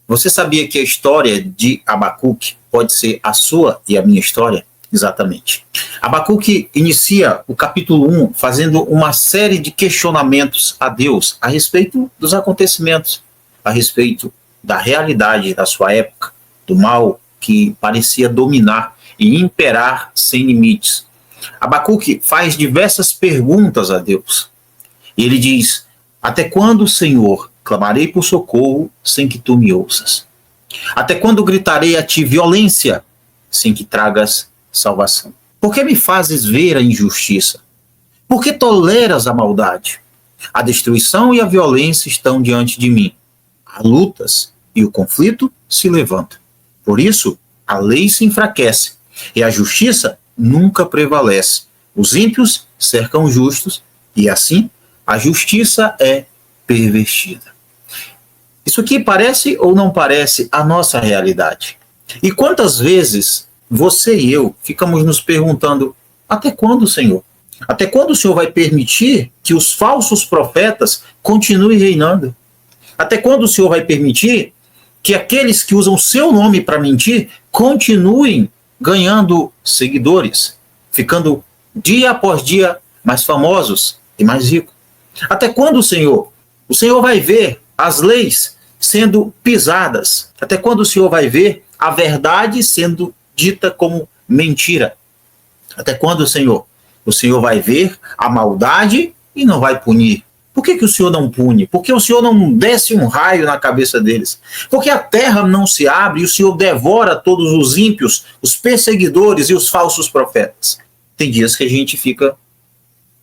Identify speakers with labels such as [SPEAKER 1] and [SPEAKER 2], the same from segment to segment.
[SPEAKER 1] Você sabia que a história de Abacuque pode ser a sua e a minha história? Exatamente. Abacuque inicia o capítulo 1 fazendo uma série de questionamentos a Deus a respeito dos acontecimentos, a respeito da realidade da sua época, do mal que parecia dominar e imperar sem limites. Abacuque faz diversas perguntas a Deus. Ele diz: até quando, Senhor, clamarei por socorro sem que tu me ouças? Até quando gritarei a ti violência sem que tragas salvação? Por que me fazes ver a injustiça? Por que toleras a maldade? A destruição e a violência estão diante de mim. Há lutas e o conflito se levanta. Por isso, a lei se enfraquece e a justiça nunca prevalece. Os ímpios cercam os justos e assim a justiça é pervertida. Isso aqui parece ou não parece a nossa realidade? E quantas vezes você e eu ficamos nos perguntando: até quando, Senhor? Até quando o Senhor vai permitir que os falsos profetas continuem reinando? Até quando o Senhor vai permitir que aqueles que usam o seu nome para mentir continuem ganhando seguidores, ficando dia após dia mais famosos e mais ricos? Até quando, Senhor? O Senhor vai ver as leis sendo pisadas? Até quando o Senhor vai ver a verdade sendo dita como mentira? Até quando, Senhor? O Senhor vai ver a maldade e não vai punir? Por que o Senhor não pune? Por que o Senhor não desce um raio na cabeça deles? Por que a terra não se abre e o Senhor devora todos os ímpios, os perseguidores e os falsos profetas? Tem dias que a gente fica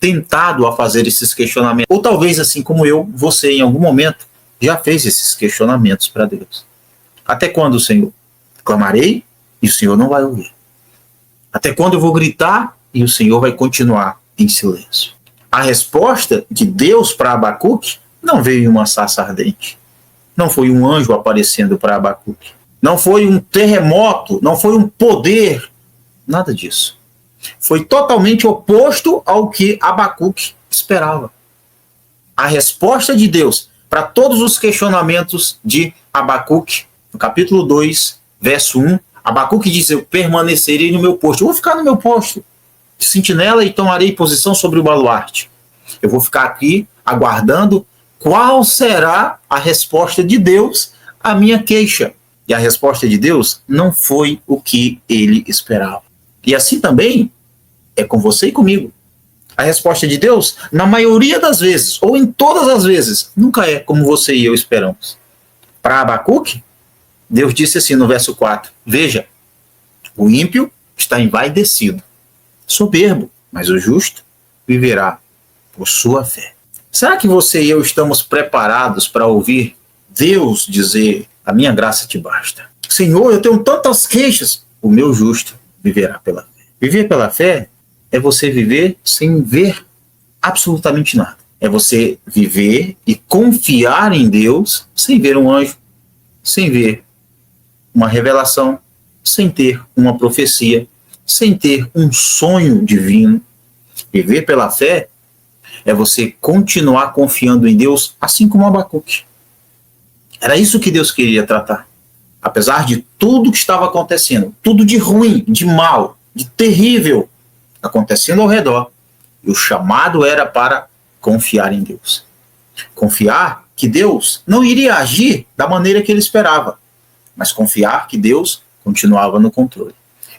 [SPEAKER 1] tentado a fazer esses questionamentos. Ou talvez, assim como eu, você em algum momento já fez esses questionamentos para Deus. Até quando, Senhor? Clamarei e o Senhor não vai ouvir. Até quando eu vou gritar e o Senhor vai continuar em silêncio? A resposta de Deus para Abacuque não veio em uma sarça ardente. Não foi um anjo aparecendo para Abacuque. Não foi um terremoto, não foi um poder. Nada disso. Foi totalmente oposto ao que Abacuque esperava. A resposta de Deus para todos os questionamentos de Abacuque, no capítulo 2, verso 1, Abacuque diz: eu permanecerei no meu posto. Eu vou ficar no meu posto de sentinela e tomarei posição sobre o baluarte. Eu vou ficar aqui aguardando qual será a resposta de Deus à minha queixa. E a resposta de Deus não foi o que ele esperava. E assim também é com você e comigo. A resposta de Deus, na maioria das vezes, ou em todas as vezes, nunca é como você e eu esperamos. Para Abacuque, Deus disse assim no verso 4: veja, o ímpio está envaidecido, soberbo, mas o justo viverá por sua fé. Será que você e eu estamos preparados para ouvir Deus dizer: a minha graça te basta? Senhor, eu tenho tantas queixas. O meu justo viverá pela fé. Viver pela fé é você viver sem ver absolutamente nada. É você viver e confiar em Deus sem ver um anjo, sem ver uma revelação, sem ter uma profecia, sem ter um sonho divino. Viver pela fé é você continuar confiando em Deus, assim como Abacuque. Era isso que Deus queria tratar. Apesar de tudo que estava acontecendo, tudo de ruim, de mal, de terrível acontecendo ao redor, e o chamado era para confiar em Deus. Confiar que Deus não iria agir da maneira que ele esperava, mas confiar que Deus continuava no controle.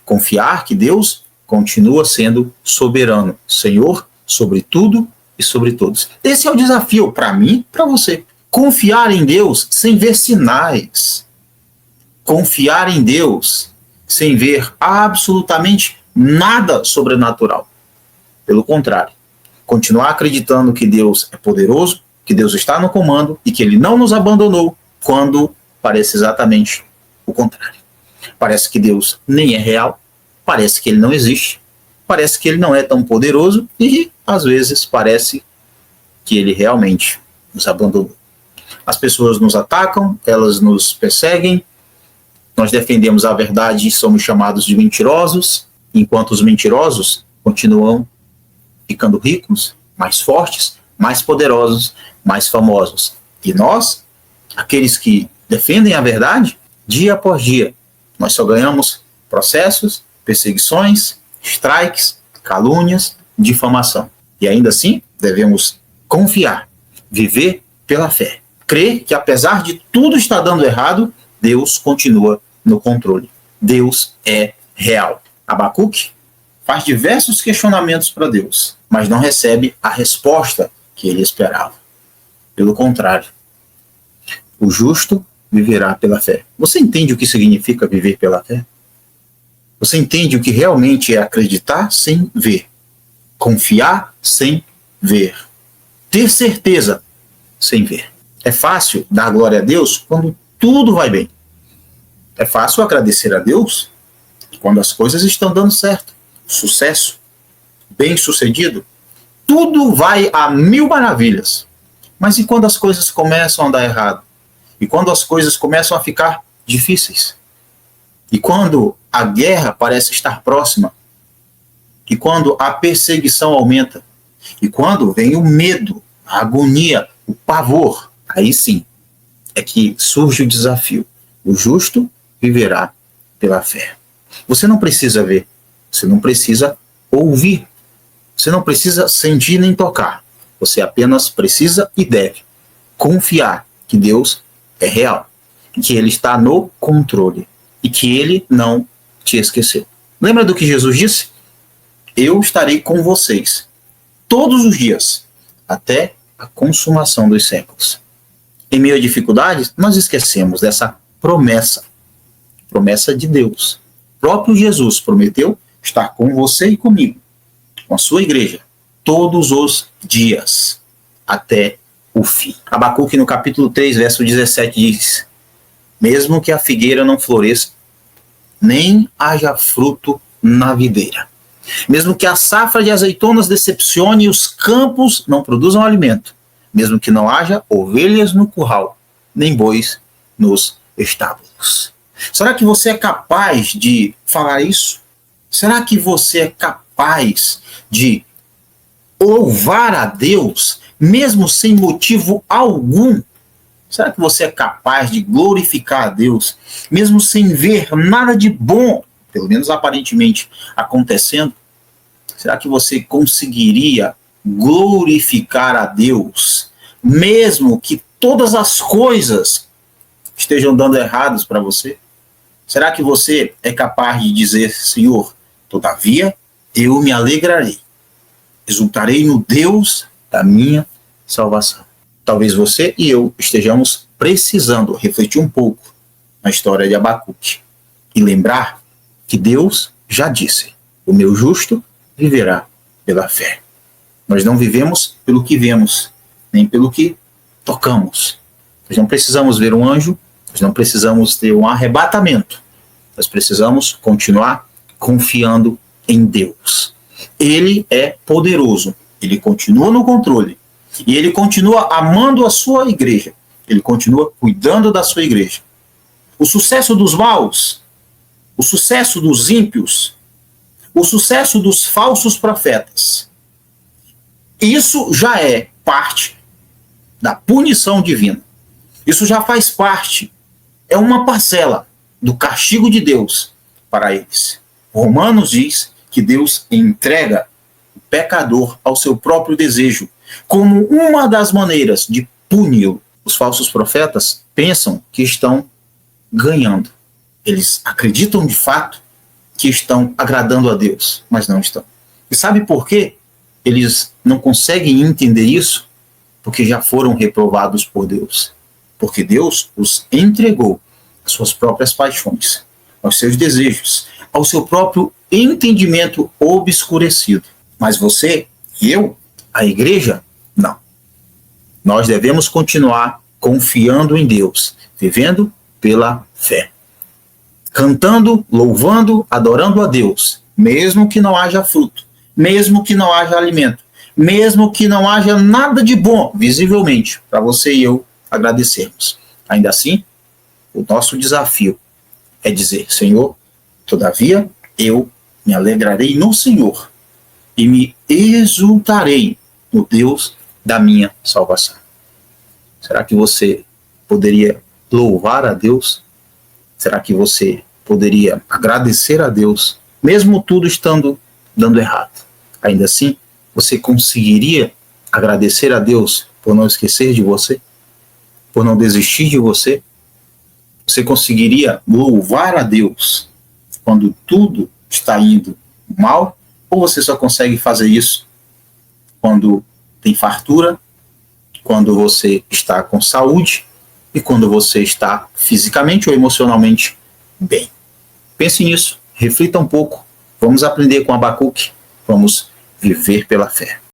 [SPEAKER 1] Confiar que Deus continua sendo soberano, Senhor sobre tudo e sobre todos. Esse é o desafio para mim e para você. Confiar em Deus sem ver sinais. Confiar em Deus sem ver absolutamente nada sobrenatural. Pelo contrário, continuar acreditando que Deus é poderoso, que Deus está no comando e que ele não nos abandonou, quando parece exatamente o contrário. Parece que Deus nem é real, parece que ele não existe, parece que ele não é tão poderoso e, às vezes, parece que ele realmente nos abandonou. As pessoas nos atacam, elas nos perseguem, nós defendemos a verdade e somos chamados de mentirosos, enquanto os mentirosos continuam ficando ricos, mais fortes, mais poderosos, mais famosos. E nós, aqueles que defendem a verdade, dia após dia, nós só ganhamos processos, perseguições, strikes, calúnias, difamação. E ainda assim, devemos confiar, viver pela fé. Crer que apesar de tudo estar dando errado, Deus continua no controle. Deus é real. Abacuque faz diversos questionamentos para Deus, mas não recebe a resposta que ele esperava. Pelo contrário, o justo viverá pela fé. Você entende o que significa viver pela fé? Você entende o que realmente é acreditar sem ver, confiar sem ver, ter certeza sem ver? É fácil dar glória a Deus quando tudo vai bem. É fácil agradecer a Deus quando as coisas estão dando certo. Sucesso, bem-sucedido, tudo vai a mil maravilhas. Mas e quando as coisas começam a dar errado? E quando as coisas começam a ficar difíceis? E quando a guerra parece estar próxima? E quando a perseguição aumenta? E quando vem o medo, a agonia, o pavor? Aí sim é que surge o desafio. O justo viverá pela fé. Você não precisa ver, você não precisa ouvir, você não precisa sentir nem tocar. Você apenas precisa e deve confiar que Deus é real, que Ele está no controle e que Ele não te esqueceu. Lembra do que Jesus disse? Eu estarei com vocês todos os dias, até a consumação dos séculos. Em meio a dificuldades, nós esquecemos dessa promessa de Deus. O próprio Jesus prometeu estar com você e comigo, com a sua igreja, todos os dias, até o fim. Abacuque, no capítulo 3, verso 17, diz: mesmo que a figueira não floresça, nem haja fruto na videira, mesmo que a safra de azeitonas decepcione e os campos não produzam alimento, mesmo que não haja ovelhas no curral, nem bois nos estábulos. Será que você é capaz de falar isso? Será que você é capaz de louvar a Deus, mesmo sem motivo algum? Será que você é capaz de glorificar a Deus, mesmo sem ver nada de bom, pelo menos aparentemente, acontecendo? Será que você conseguiria glorificar a Deus, mesmo que todas as coisas estejam dando errados para você? Será que você é capaz de dizer: Senhor, todavia eu me alegrarei, exultarei no Deus da minha salvação? Talvez você e eu estejamos precisando refletir um pouco na história de Abacuque e lembrar que Deus já disse: o meu justo viverá pela fé. Nós não vivemos pelo que vemos, nem pelo que tocamos. Nós não precisamos ver um anjo, nós não precisamos ter um arrebatamento. Nós precisamos continuar confiando em Deus. Ele é poderoso, ele continua no controle, e ele continua amando a sua igreja, ele continua cuidando da sua igreja. O sucesso dos maus, o sucesso dos ímpios, o sucesso dos falsos profetas, isso já é parte da punição divina. Isso já faz parte, é uma parcela do castigo de Deus para eles. Romanos diz que Deus entrega o pecador ao seu próprio desejo, como uma das maneiras de puni-lo. Os falsos profetas pensam que estão ganhando. Eles acreditam de fato que estão agradando a Deus, mas não estão. E sabe por quê eles não conseguem entender isso? Porque já foram reprovados por Deus. Porque Deus os entregou às suas próprias paixões, aos seus desejos, ao seu próprio entendimento obscurecido. Mas você e eu, a igreja, não. Nós devemos continuar confiando em Deus, vivendo pela fé, cantando, louvando, adorando a Deus, mesmo que não haja fruto, mesmo que não haja alimento, mesmo que não haja nada de bom, visivelmente, para você e eu agradecermos. Ainda assim, o nosso desafio é dizer: Senhor, todavia eu me alegrarei no Senhor e me exultarei no Deus da minha salvação. Será que você poderia louvar a Deus? Será que você poderia agradecer a Deus, mesmo tudo estando dando errado? Ainda assim, você conseguiria agradecer a Deus por não esquecer de você? Por não desistir de você? Você conseguiria louvar a Deus quando tudo está indo mal? Ou você só consegue fazer isso quando tem fartura, quando você está com saúde e quando você está fisicamente ou emocionalmente bem? Pense nisso, reflita um pouco, vamos aprender com Abacuque, vamos viver pela fé.